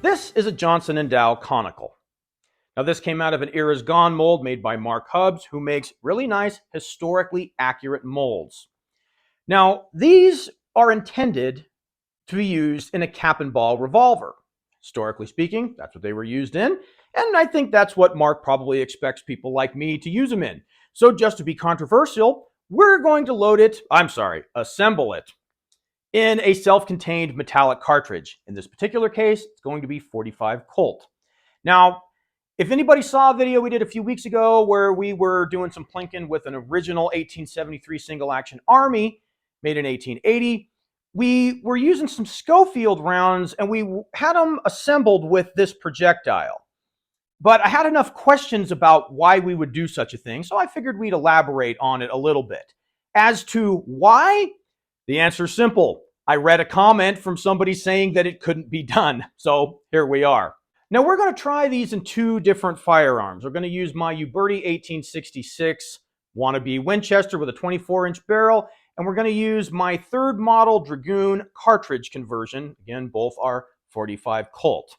This is a Johnston & Dow conical. Now this came out of an Era's Gone mold made by Mark Hubbs, who makes really nice, historically accurate molds. Now these are intended to be used in a cap and ball revolver. Historically speaking, that's what they were used in, and I think that's what Mark probably expects people like me to use them in. So just to be controversial, we're going to assemble it in a self-contained metallic cartridge. In this particular case, it's going to be 45 Colt. Now, if anybody saw a video we did a few weeks ago where we were doing some plinking with an original 1873 single action Army made in 1880, we were using some Schofield rounds and we had them assembled with this projectile. But I had enough questions about why we would do such a thing, so I figured we'd elaborate on it a little bit. As to why, the answer is simple. I read a comment from somebody saying that it couldn't be done, so here we are. Now we're going to try these in two different firearms. We're going to use my Uberti 1866 wannabe Winchester with a 24-inch barrel, and we're going to use my third model Dragoon cartridge conversion. Again, both are 45 Colt.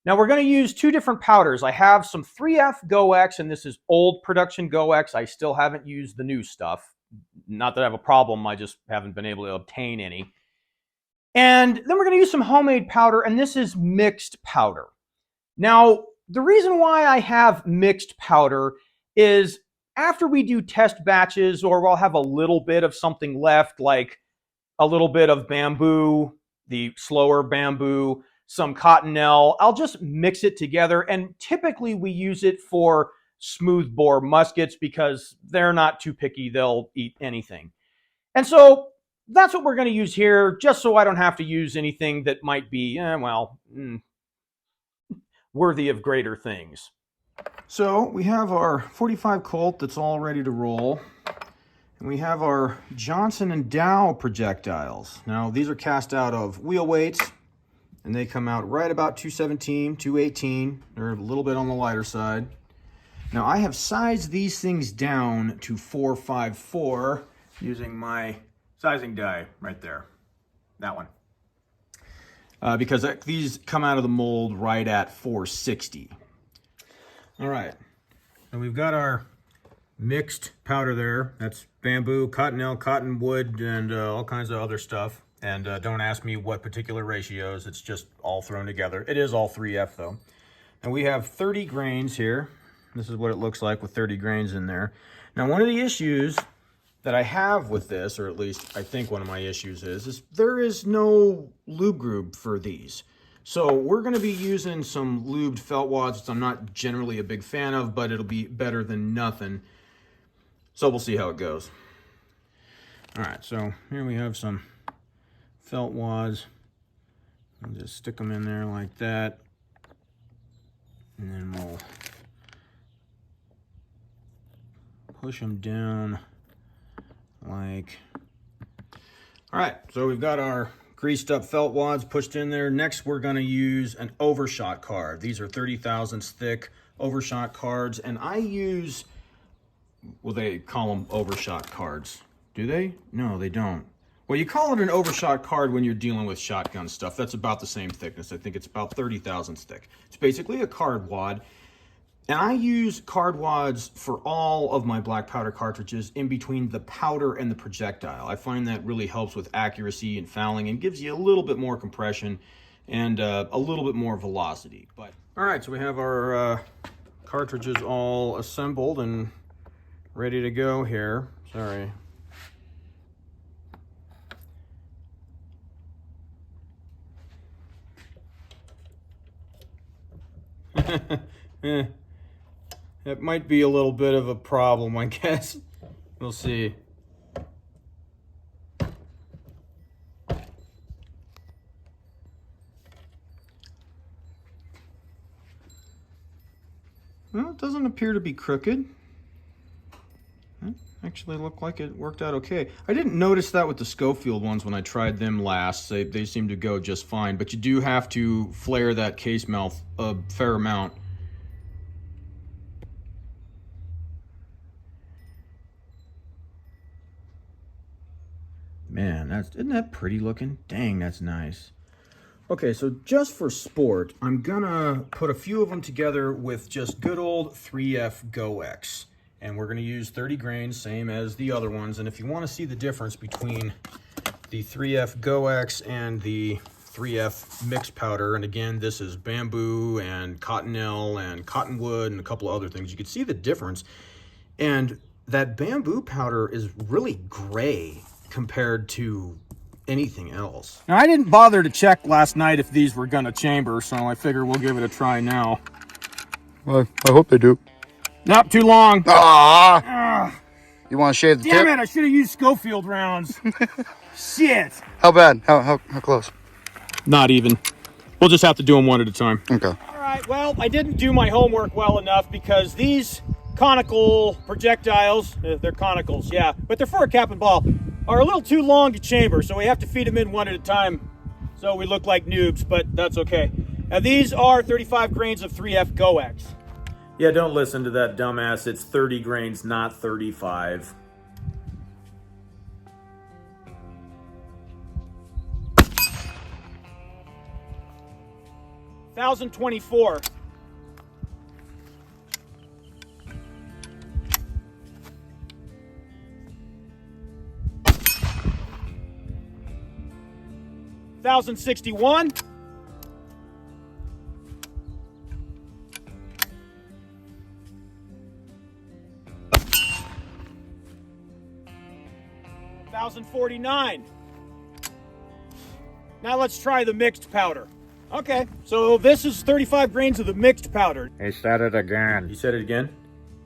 Now we're going to use two different powders. I have some 3F GoX, and this is old production GoX. I still haven't used the new stuff. Not that I have a problem, I just haven't been able to obtain any. And then we're going to use some homemade powder, and this is mixed powder. Now, the reason why I have mixed powder is after we do test batches, or we'll have a little bit of something left, like a little bit of bamboo, the slower bamboo, some cottonelle, I'll just mix it together, and typically we use it for smoothbore muskets because they're not too picky, they'll eat anything. And so that's what we're going to use here, just so I don't have to use anything that might be, worthy of greater things. So we have our 45 Colt that's all ready to roll. And we have our Johnston & Dow projectiles. Now these are cast out of wheel weights, and they come out right about 217, 218. They're a little bit on the lighter side. Now I have sized these things down to 454 using my sizing die right there, that one. Because these come out of the mold right at 460. All right, and we've got our mixed powder there. That's bamboo, cottonelle, cottonwood, and all kinds of other stuff. And don't ask me what particular ratios, it's just all thrown together. It is all 3F though. And we have 30 grains here. This is what it looks like with 30 grains in there. Now one of the issues that I have with this, or at least I think one of my issues is there is no lube group for these. So we're going to be using some lubed felt wads, which I'm not generally a big fan of, but it'll be better than nothing. So we'll see how it goes. All right, so here we have some felt wads. I'll just stick them in there like that. And then we'll push them down like. All right, so we've got our greased up felt wads pushed in there. Next, we're gonna use an overshot card. These are 30 thousandths thick overshot cards, and I use, well, they call them overshot cards. Do they? No, they don't. Well, you call it an overshot card when you're dealing with shotgun stuff. That's about the same thickness. I think it's about 30 thousandths thick. It's basically a card wad. And I use card wads for all of my black powder cartridges in between the powder and the projectile. I find that really helps with accuracy and fouling and gives you a little bit more compression and a little bit more velocity. But all right, so we have our cartridges all assembled and ready to go here. Sorry. It might be a little bit of a problem, I guess. We'll see. Well, it doesn't appear to be crooked. It actually looked like it worked out okay. I didn't notice that with the Schofield ones when I tried them last. They seem to go just fine, but you do have to flare that case mouth a fair amount. Man, isn't that pretty looking? Dang, that's nice. Okay, so just for sport, I'm gonna put a few of them together with just good old 3F GoX. And we're gonna use 30 grains, same as the other ones. And if you wanna see the difference between the 3F GoX and the 3F mixed powder, and again, this is bamboo and cottonelle and cottonwood and a couple of other things, you can see the difference. And that bamboo powder is really gray compared to anything else. Now, I didn't bother to check last night if these were gonna chamber, so I figure we'll give it a try now. Well, I hope they do. Not too long. Ah! You want to shave the tip? Damn it, I should have used Schofield rounds. Shit. How bad? How close? Not even. We'll just have to do them one at a time. Okay. All right, well, I didn't do my homework well enough because these conical projectiles, they're conicals, yeah, but they're for a cap and ball, are a little too long to chamber, so we have to feed them in one at a time so we look like noobs, but that's okay. Now, these are 35 grains of 3F GoX. Yeah, don't listen to that dumbass. It's 30 grains, not 35. $1,024. $1,061. $1,049. Now let's try the mixed powder. Okay, so this is 35 grains of the mixed powder. He said it again. You said it again?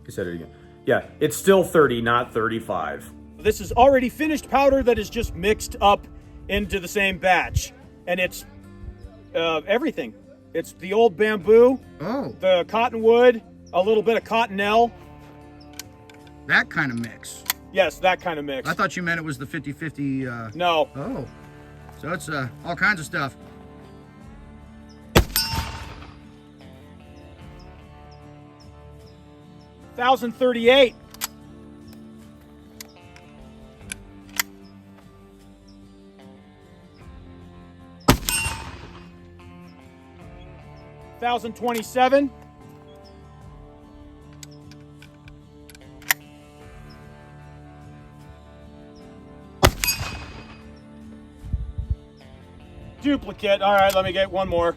You said it again. Yeah, it's still 30, not 35. This is already finished powder that is just mixed up into the same batch. And it's everything. It's the old bamboo, the cottonwood, a little bit of cottonelle. That kind of mix. Yes, that kind of mix. I thought you meant it was the 50-50. No. Oh. So it's all kinds of stuff. $1,038. $1,027. Duplicate. All right, let me get one more.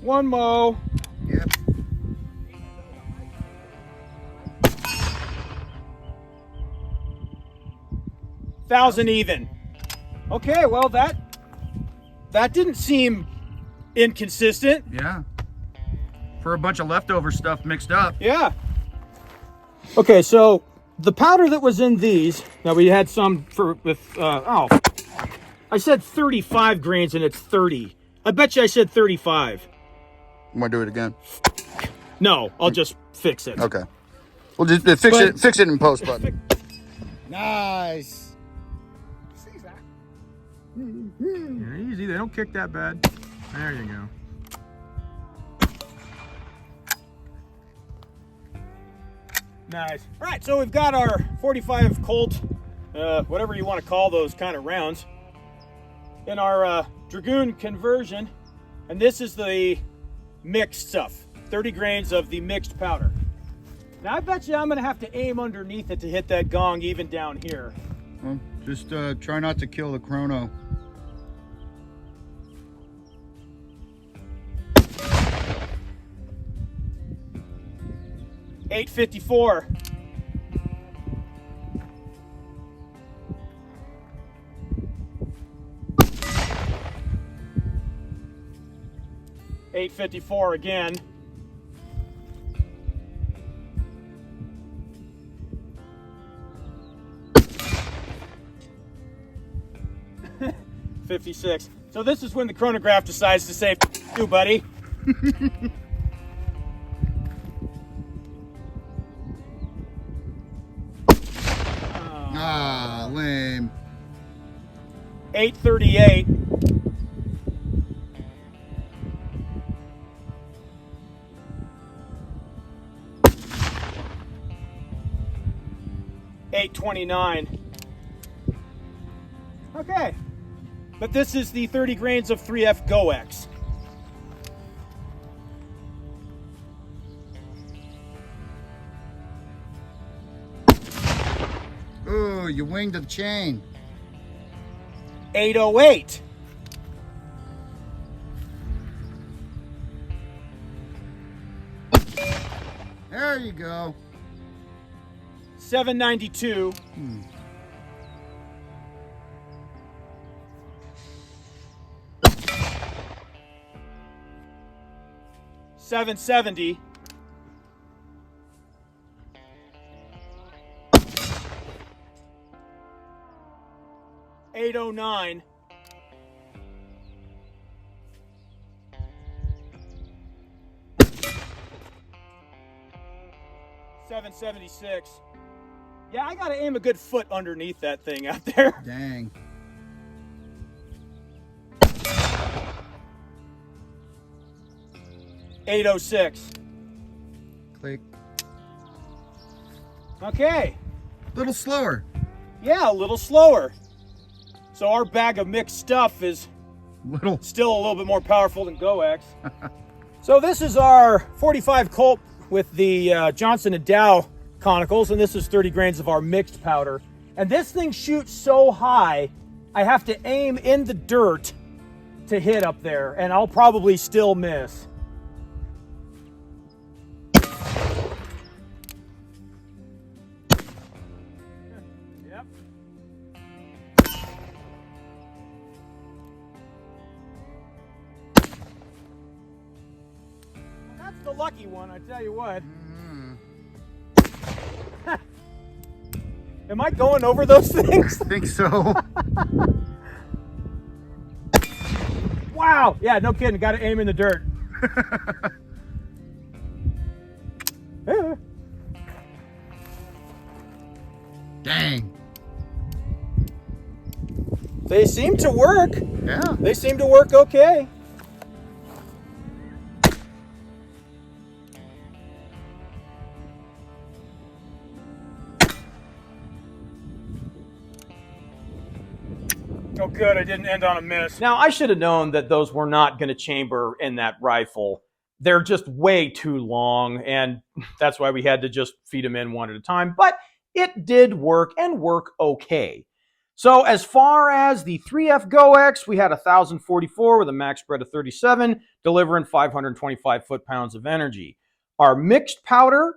One mo. Yep. $1,000 even. Okay, well that didn't seem inconsistent. Yeah. For a bunch of leftover stuff mixed up. Yeah. Okay, so the powder that was in these, now we had some I said 35 grains and it's 30. I bet you I said 35. You want to do it again? No, I'll just fix it. Okay. We'll just fix it in post, button. Nice. Yeah, easy, they don't kick that bad. There you go. Nice. All right, so we've got our 45 Colt, whatever you want to call those kind of rounds, in our Dragoon conversion, and this is the mixed stuff, 30 grains of the mixed powder. Now I bet you I'm gonna have to aim underneath it to hit that gong even down here. Well, just try not to kill the chrono. $854. $854 again. $56. So this is when the chronograph decides to say, "F you, buddy." Ah, lame. 838. 829. Okay. But this is the 30 grains of 3F GoX. Ooh, you winged the chain. 808. There you go. 792. 770. 809. 776. Yeah, I gotta aim a good foot underneath that thing out there. Dang. 806. Click. Okay. A little slower. Yeah, a little slower. So our bag of mixed stuff is Little. still a little bit more powerful than GoX. So this is our 45 Colt with the Johnston and Dow Conicals, and this is 30 grains of our mixed powder. And this thing shoots so high, I have to aim in the dirt to hit up there, and I'll probably still miss. Yep. That's the lucky one, I tell you what. Am I going over those things? I think so. Wow. Yeah, no kidding. Got to aim in the dirt. Yeah. Dang. They seem to work. Yeah. They seem to work okay. Oh, good. I didn't end on a miss. Now, I should have known that those were not going to chamber in that rifle. They're just way too long, and that's why we had to just feed them in one at a time. But it did work, and work okay. So as far as the 3F GoX, we had 1,044 with a max spread of 37, delivering 525 foot-pounds of energy. Our mixed powder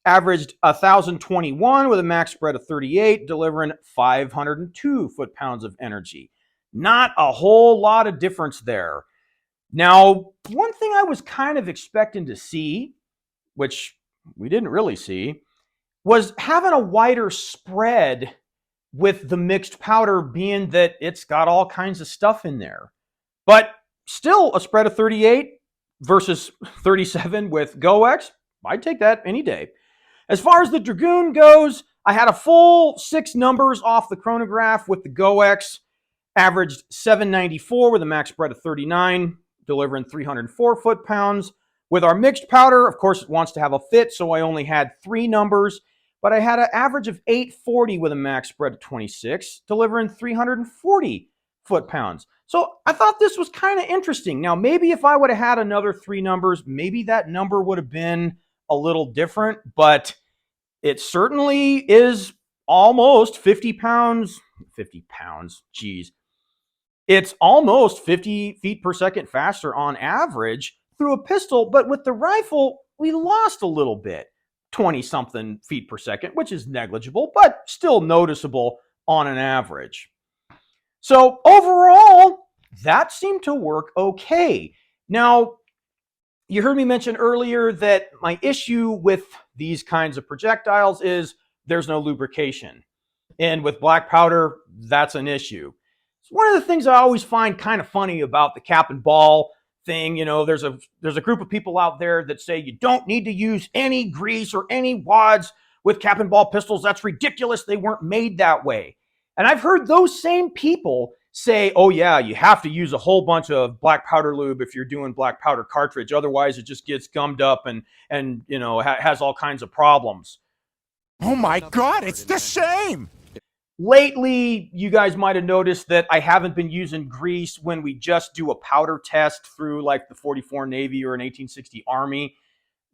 averaged 1,021 with a max spread of 38, delivering 502 foot-pounds of energy. Not a whole lot of difference there. Now, one thing I was kind of expecting to see, which we didn't really see, was having a wider spread with the mixed powder, being that it's got all kinds of stuff in there. But still a spread of 38 versus 37 with GoX, I'd take that any day. As far as the Dragoon goes, I had a full 6 numbers off the chronograph with the GoX, averaged 794 with a max spread of 39, delivering 304 foot-pounds. With our mixed powder, of course, it wants to have a fit, so I only had 3 numbers, but I had an average of 840 with a max spread of 26, delivering 340 foot-pounds. So I thought this was kind of interesting. Now, maybe if I would have had another 3 numbers, maybe that number would have been a little different, but it certainly is almost 50 pounds, geez. It's almost 50 feet per second faster on average through a pistol, but with the rifle, we lost a little bit, 20-something feet per second, which is negligible, but still noticeable on an average. So overall, that seemed to work okay. Now, you heard me mention earlier that my issue with these kinds of projectiles is there's no lubrication. And with black powder, that's an issue. It's one of the things I always find kind of funny about the cap and ball thing. You know, there's a group of people out there that say you don't need to use any grease or any wads with cap and ball pistols. That's ridiculous. They weren't made that way. And I've heard those same people say, oh yeah, you have to use a whole bunch of black powder lube if you're doing black powder cartridge. Otherwise, it just gets gummed up and you know, has all kinds of problems. Oh my God, it's the same! Lately, you guys might have noticed that I haven't been using grease when we just do a powder test through like the 44 Navy or an 1860 Army,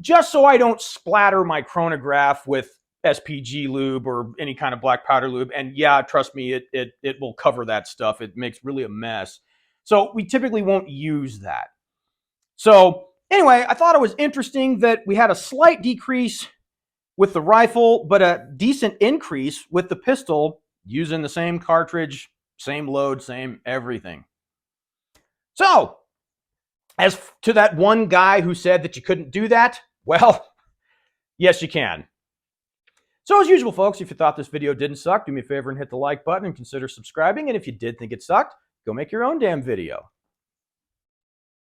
just so I don't splatter my chronograph with SPG lube or any kind of black powder lube. And yeah, trust me, it will cover that stuff. It makes really a mess. So we typically won't use that. So anyway, I thought it was interesting that we had a slight decrease with the rifle, but a decent increase with the pistol using the same cartridge, same load, same everything. So, as to that one guy who said that you couldn't do that, well, yes, you can. So as usual, folks, if you thought this video didn't suck, do me a favor and hit the like button and consider subscribing. And if you did think it sucked, go make your own damn video.